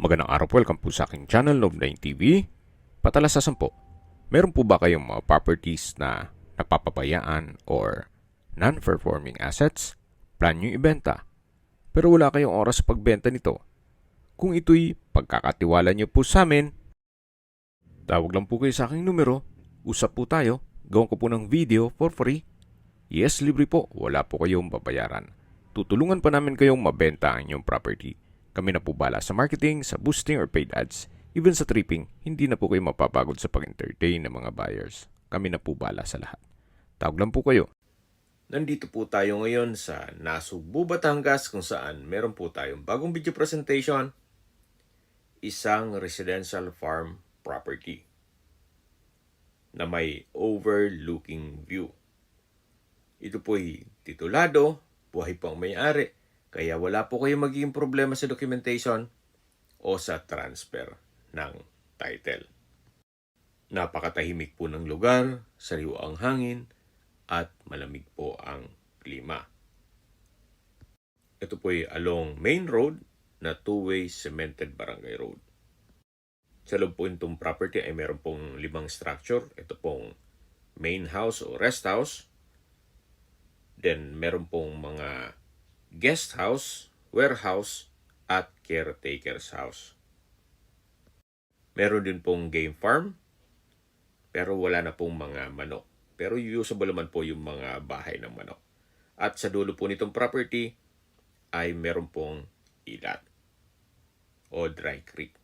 Magandang araw po, welcome po sa aking channel, Love9 TV. Patalasasan po, meron po ba kayong mga properties na napapabayaan or non-performing assets? Plan nyo ibenta, pero wala kayong oras sa pagbenta nito. Kung ito'y pagkakatiwala nyo po sa amin, tawag lang po kayo sa aking numero, usap po tayo, gawin ko po ng video for free. Yes, libre po, wala po kayong babayaran. Tutulungan pa namin kayong mabenta ang inyong property. Kami na po bala sa marketing, sa boosting or paid ads. Even sa tripping, hindi na po kayo mapapagod sa pag-entertain ng mga buyers. Kami na po bala sa lahat. Tawag lang po kayo. Nandito po tayo ngayon sa Nasugbu, Batangas kung saan meron po tayong bagong video presentation. Isang residential farm property na may overlooking view. Ito po'y titulado, buhay po ang may-ari. Kaya wala po kayong magiging problema sa documentation o sa transfer ng title. Napakatahimik po ng lugar, sariwa ang hangin, at malamig po ang klima. Ito po ay along main road na two-way cemented barangay road. Sa loob po itong property ay meron pong 5 structure. Ito pong main house o rest house. Then meron pong mga guest house, warehouse, at caretaker's house. Meron din pong game farm, pero wala na pong mga manok. Pero usable naman po yung mga bahay ng manok. At sa dulo po nitong property ay meron pong ilat o dry creek.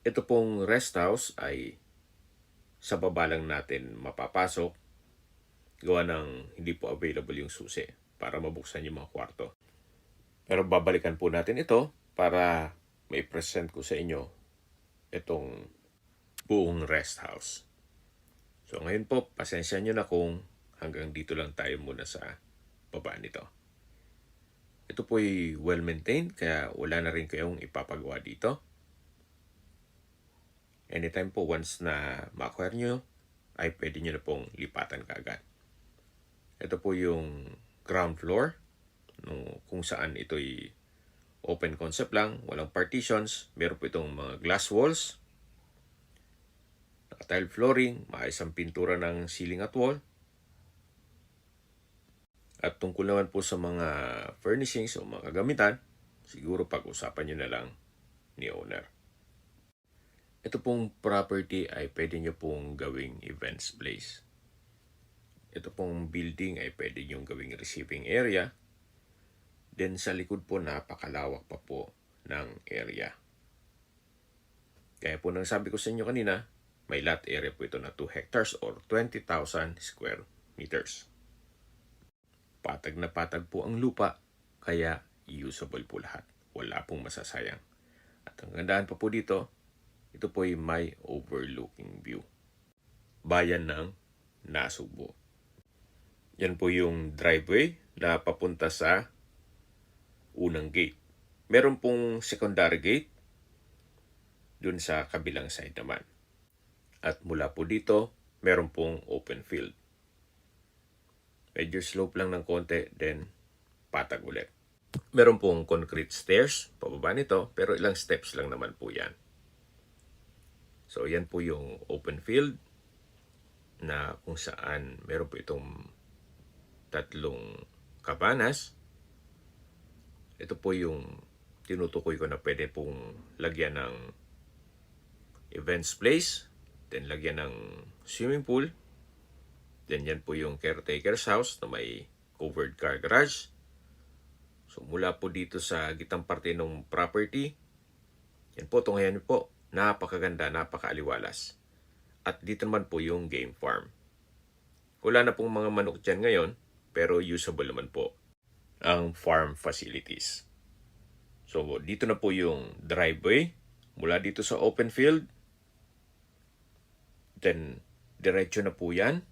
Ito pong rest house ay sa baba lang natin mapapasok gawa ng hindi po available yung susi para mabuksan yung mga kwarto. Pero babalikan po natin ito para may present ko sa inyo itong buong rest house. So ngayon po, pasensya nyo na kung hanggang dito lang tayo muna sa baba nito. Ito po ay well-maintained kaya wala na rin kayong ipapagawa dito. Anytime po once na ma-acquire nyo, ay pwede nyo na pong lipatan kaagad. Ito po yung ground floor, kung saan ito'y open concept lang, walang partitions. Meron po itong mga glass walls, naka-tile flooring, maayos ang pintura ng ceiling at wall. At tungkol naman po sa mga furnishings o mga kagamitan, siguro pag-usapan nyo na lang ni owner. Ito pong property ay pwede nyo pong gawing events place. Ito pong building ay pwede nyo gawing receiving area. Then sa likod po napakalawak pa po ng area. Kaya po nang sabi ko sa inyo kanina, may lot area po ito na 2 hectares or 20,000 square meters. Patag na patag po ang lupa, kaya usable po lahat. Wala pong masasayang. At ang gandaan pa po dito, ito po ay may overlooking view. Bayan ng Nasugbu. Yan po yung driveway na papunta sa unang gate. Meron pong secondary gate dun sa kabilang side naman. At mula po dito, meron pong open field. Medyo slope lang ng konti, then patag ulit. Meron pong concrete stairs pababa nito, pero ilang steps lang naman po yan. So yan po yung open field na kung saan meron po itong 3 cabanas. Ito po yung tinutukoy ko na pwede pong lagyan ng events place, then lagyan ng swimming pool, then yan po yung caretaker's house na may covered car garage. So mula po dito sa gitang parte ng property, yan po, tunghayan po, napakaganda, napakaaliwalas. At dito naman po yung game farm. Wala na pong mga manok dyan ngayon, pero usable naman po ang farm facilities. So dito na po yung driveway mula dito sa open field. Then diretso na po yan.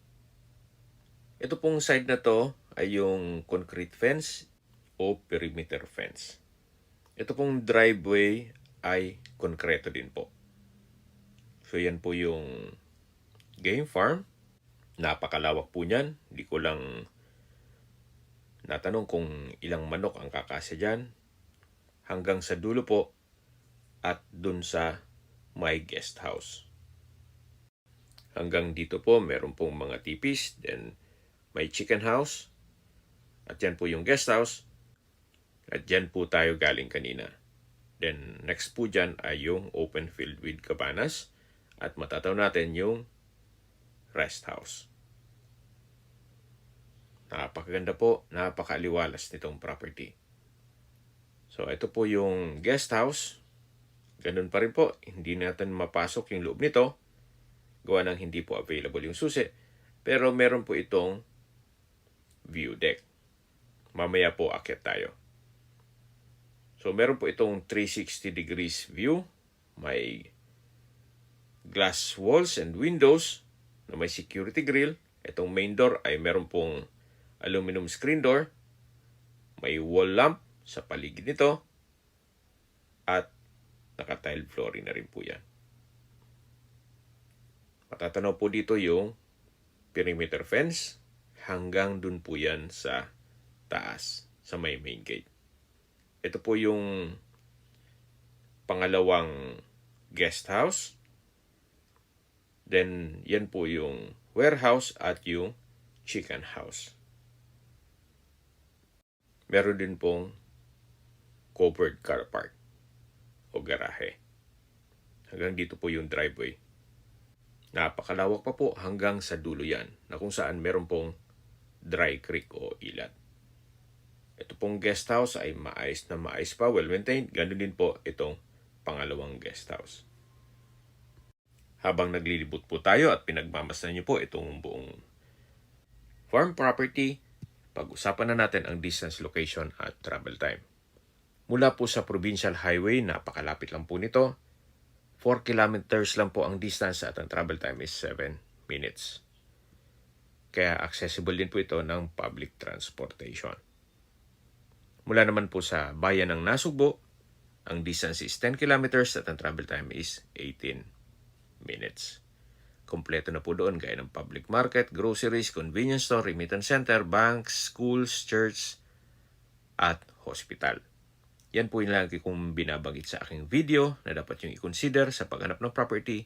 Ito pong side na to ay yung concrete fence o perimeter fence. Ito pong driveway ay konkreto din po. So yan po yung game farm. Napakalawak po niyan. Hindi ko lang natanong kung ilang manok ang kakasya dyan. Hanggang sa dulo po at dun sa may guest house. Hanggang dito po, meron pong mga tipis, then may chicken house, at yan po yung guest house, at yan po tayo galing kanina. Then next po dyan ay yung open field with cabanas, at matataw natin yung rest house. Napakaganda po, napakaliwalas nitong property. So ito po yung guest house. Ganun pa rin po, hindi natin mapasok yung loob nito. Gawa ng hindi po available yung susi. Pero meron po itong view deck. Mamaya po akyat tayo. So meron po itong 360 degrees view. May glass walls and windows na may security grill. Itong main door ay meron pong aluminum screen door. May wall lamp sa paligid nito. At naka-tile flooring na rin po yan. Matatanaw po dito yung perimeter fence hanggang dun po yan sa taas, sa may main gate. Ito po yung pangalawang guest house. Then, yan po yung warehouse at yung chicken house. Meron din pong covered car park o garahe. Hanggang dito po yung driveway. Napakalawak pa po hanggang sa dulo yan, na kung saan meron pong dry creek o ilat. Ito pong guest house ay maayos na maayos pa, well-maintained. Ganun din po itong pangalawang guest house. Habang naglilibot po tayo at pinagmamasdan niyo po itong buong farm property, pag-usapan na natin ang distance, location at travel time. Mula po sa Provincial Highway, napakalapit lang po nito. 4 kilometers lang po ang distance at ang travel time is 7 minutes. Kaya accessible din po ito ng public transportation. Mula naman po sa bayan ng Nasugbo, ang distance is 10 kilometers at ang travel time is 18 minutes. Kompleto na po doon gaya ng public market, groceries, convenience store, remittance center, banks, schools, church, at hospital. Yan po yung lagi kong binabanggit sa aking video na dapat yung i-consider sa paghanap ng property,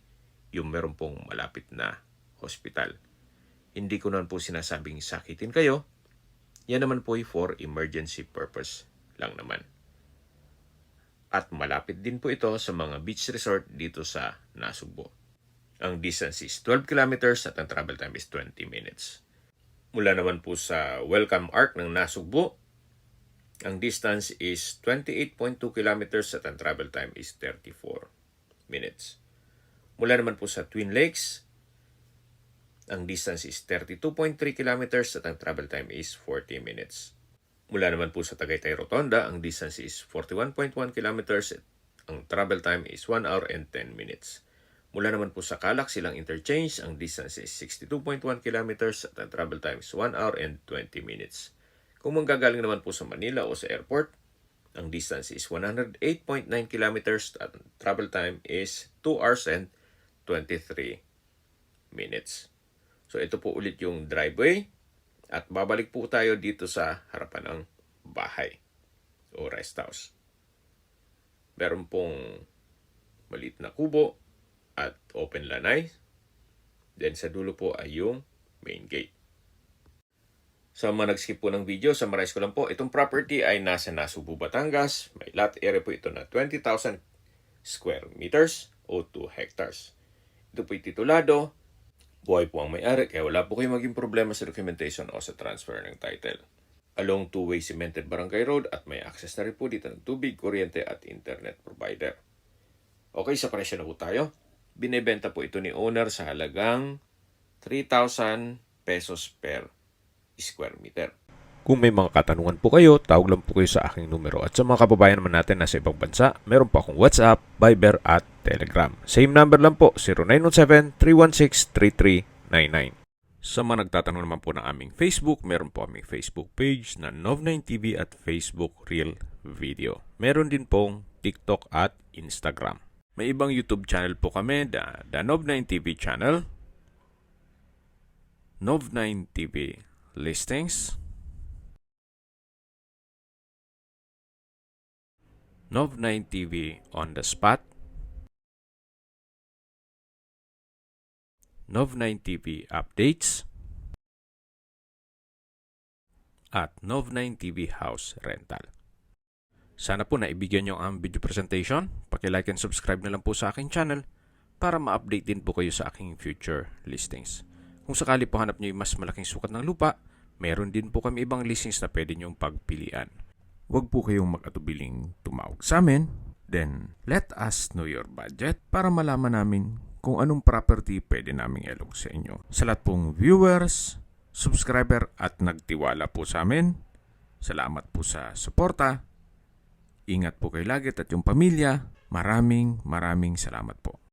yung meron pong malapit na hospital. Hindi ko naman po sinasabing sakitin kayo. Yan naman po for emergency purpose lang naman. At malapit din po ito sa mga beach resort dito sa Nasugbo. Ang distance is 12 kilometers at ang travel time is 20 minutes. Mula naman po sa Welcome Arc ng Nasugbo, ang distance is 28.2 kilometers at ang travel time is 34 minutes. Mula naman po sa Twin Lakes, ang distance is 32.3 kilometers at ang travel time is 40 minutes. Mula naman po sa Tagaytay Rotonda, ang distance is 41.1 kilometers at ang travel time is 1 hour and 10 minutes. Mula naman po sa Calac Silang Interchange, ang distance is 62.1 kilometers at ang travel time is 1 hour and 20 minutes. Kung manggagaling naman po sa Manila o sa airport, ang distance is 108.9 kilometers at travel time is 2 hours and 23 minutes. So ito po ulit yung driveway at babalik po tayo dito sa harapan ng bahay o rest house. Meron pong maliit na kubo at open lanay. Then sa dulo po ay yung main gate. Sa mga nag-skip po ng video, summarize ko lang po, itong property ay nasa Nasugbo, Batangas. May lot area po ito na 20,000 square meters o 2 hectares. Ito po titulado. Buhay po ang may-ari, kaya wala po kayong maging problema sa documentation o sa transfer ng title. Along two-way cemented barangay road at may access na rin po dito ng tubig, kuryente at internet provider. Okay, sa presyo na po tayo. Binebenta po ito ni owner sa halagang 3,000 pesos per square meter. Kung may mga katanungan po kayo, tawag lang po kayo sa aking numero. At sa mga kababayan naman natin na sa ibang bansa, meron po akong WhatsApp, Viber at Telegram. Same number lang po, 0917-316-3399. Sa mga nagtatanong naman po ng aming Facebook, meron po aming Facebook page na Nov9TV at Facebook Real Video. Meron din pong TikTok at Instagram. May ibang YouTube channel po kami, the Nov9TV channel, Nov9TV Listings, Nov9 TV on the spot, Nov9 TV updates, at Nov9 TV house rental. Sana po naibigyan nyo ang video presentation. Paki-like and subscribe na lang po sa aking channel para ma-update din po kayo sa aking future listings. Kung sakali po hanap nyo yung mas malaking sukat ng lupa, meron din po kami ibang listings na pwede nyong pagpilian. Huwag po kayong mag-atubiling tumawag sa amin. Then, let us know your budget para malaman namin kung anong property pwede naming ilog sa inyo. Sa lahat pong viewers, subscriber at nagtiwala po sa amin, salamat po sa suporta. Ingat po kayo lagi at yung pamilya. Maraming salamat po.